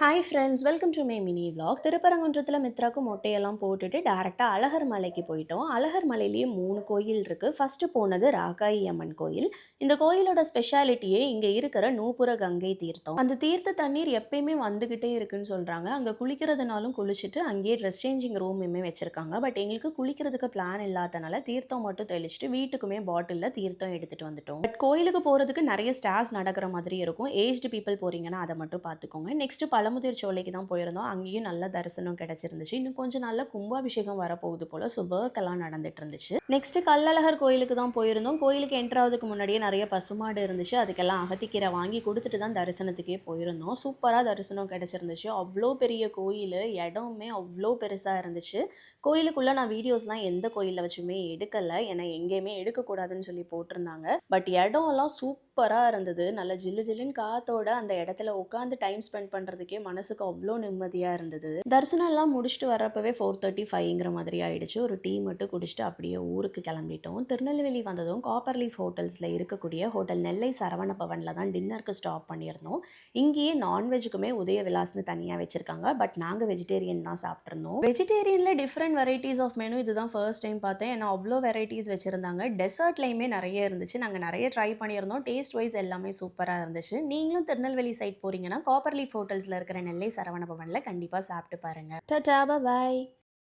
Hi friends, welcome to my mini vlog. திருப்பரங்குன்றத்தில் மித்ராக்கு மொட்டையெல்லாம் போட்டுட்டு டேரெக்டாக அழகர் மலைக்கு போயிட்டோம். அழகர் மலையிலேயே 3 கோயில் இருக்குது. ஃபஸ்ட்டு போனது ராக்காயி அம்மன் கோயில். இந்த கோயிலோட ஸ்பெஷாலிட்டியே இங்கே இருக்கிற நூப்புர கங்கை தீர்த்தம். அந்த தீர்த்த தண்ணீர் எப்பயுமே வந்துக்கிட்டே இருக்குன்னு சொல்கிறாங்க. அங்கே குளிக்கிறதுனாலும் குளிச்சுட்டு அங்கேயே ட்ரெஸ் சேஞ்சிங் ரூமுமே வச்சுருக்காங்க. பட் எங்களுக்கு குளிக்கிறதுக்கு பிளான் இல்லாதனால தீர்த்தம் மட்டும் தெளிச்சுட்டு வீட்டுக்குமே பாட்டிலில் தீர்த்தம் எடுத்துகிட்டு வந்துட்டோம். பட் கோயிலுக்கு போகிறதுக்கு நிறைய ஸ்டார்ஸ் நடக்கிற மாதிரி இருக்கும். ஏஜ்டு பீப்புள் போகிறீங்கன்னா அதை மட்டும் பார்த்துக்கோங்க. நெக்ஸ்ட்டு பழமுதிர் சோலைக்கு தான் போயிருந்தோம். அங்கேயும் நல்ல தரிசனம் கிடைச்சிருந்துச்சு. இன்னும் கொஞ்சம் நாள்ல கும்பாபிஷேகம் வரப்போகுது போல. ஸோ ஒர்க் எல்லாம் நடந்துட்டு இருந்துச்சு. நெக்ஸ்ட் கள்ளழகர் கோயிலுக்கு தான் போயிருந்தோம். கோயிலுக்கு என்டர் ஆகுறதுக்கு முன்னாடியே நிறைய பசுமாடு இருந்துச்சு. அதுக்கெல்லாம் அகத்திக்கீரை வாங்கி கொடுத்துட்டு தான் தரிசனத்துக்கே போயிருந்தோம். சூப்பராக தரிசனம் கிடைச்சிருந்துச்சு. அவ்வளோ பெரிய கோயில், இடமுமே அவ்வளோ பெருசாக இருந்துச்சு. கோயிலுக்குள்ள நான் வீடியோஸ்லாம் எந்த கோயிலில் வச்சுமே எடுக்கலை, ஏன்னா எங்கேயுமே எடுக்கக்கூடாதுன்னு சொல்லி போட்டிருந்தாங்க. பட் இடம்லாம் சூப்பராக இருந்தது. நல்ல ஜில்லு ஜில்லுன்னு காத்தோட அந்த இடத்துல உட்காந்து டைம் ஸ்பெண்ட் பண்ணுறதுக்கே மனசுக்கு அவ்வளோ நிம்மதியாக இருந்தது. தரிசனம் எல்லாம் முடிச்சுட்டு வரப்பவே 4:35ங்கிற மாதிரி ஆயிடுச்சு. ஒரு டீ மட்டும் குடிச்சிட்டு அப்படியே ஊருக்கு கிளம்பிட்டோம். திருநெல்வேலி வந்ததும் காப்பர் லீஃப் ஹோட்டல்ஸில் இருக்கக்கூடிய ஹோட்டல் நெல்லை சரவண பவனில் தான் டின்னருக்கு ஸ்டாப் பண்ணியிருந்தோம். இங்கேயே நான்வெஜ்ஜுக்குமே உதய விலாஸ்னு தனியாக வச்சுருக்காங்க. பட் நாங்கள் வெஜிடேரியன் தான் சாப்பிட்ருந்தோம். வெஜிடேரியனில் டிஃப்ரெண்ட் வெரைட்டிஸ் ஆஃப் மெனு இதுதான் ஃபர்ஸ்ட் டைம் பார்த்தேன். ஏன்னா அவ்வளோ வெரைட்டிஸ் வச்சுருந்தாங்க. டெசர்ட்லேயுமே நிறைய இருந்துச்சு. நாங்கள் நிறைய ட்ரை பண்ணியிருந்தோம். டேஸ்ட் வைஸ் எல்லாமே சூப்பராக இருந்துச்சு. நீங்களும் திருநெல்வேலி சைட் போகிறீங்கன்னா காப்பர் லீஃப் ஹோட்டல்ஸில் இருக்கிற நெல்லை சரவண பவனில் கண்டிப்பாக சாப்பிட்டு பாருங்கள். டாடா, பாய்.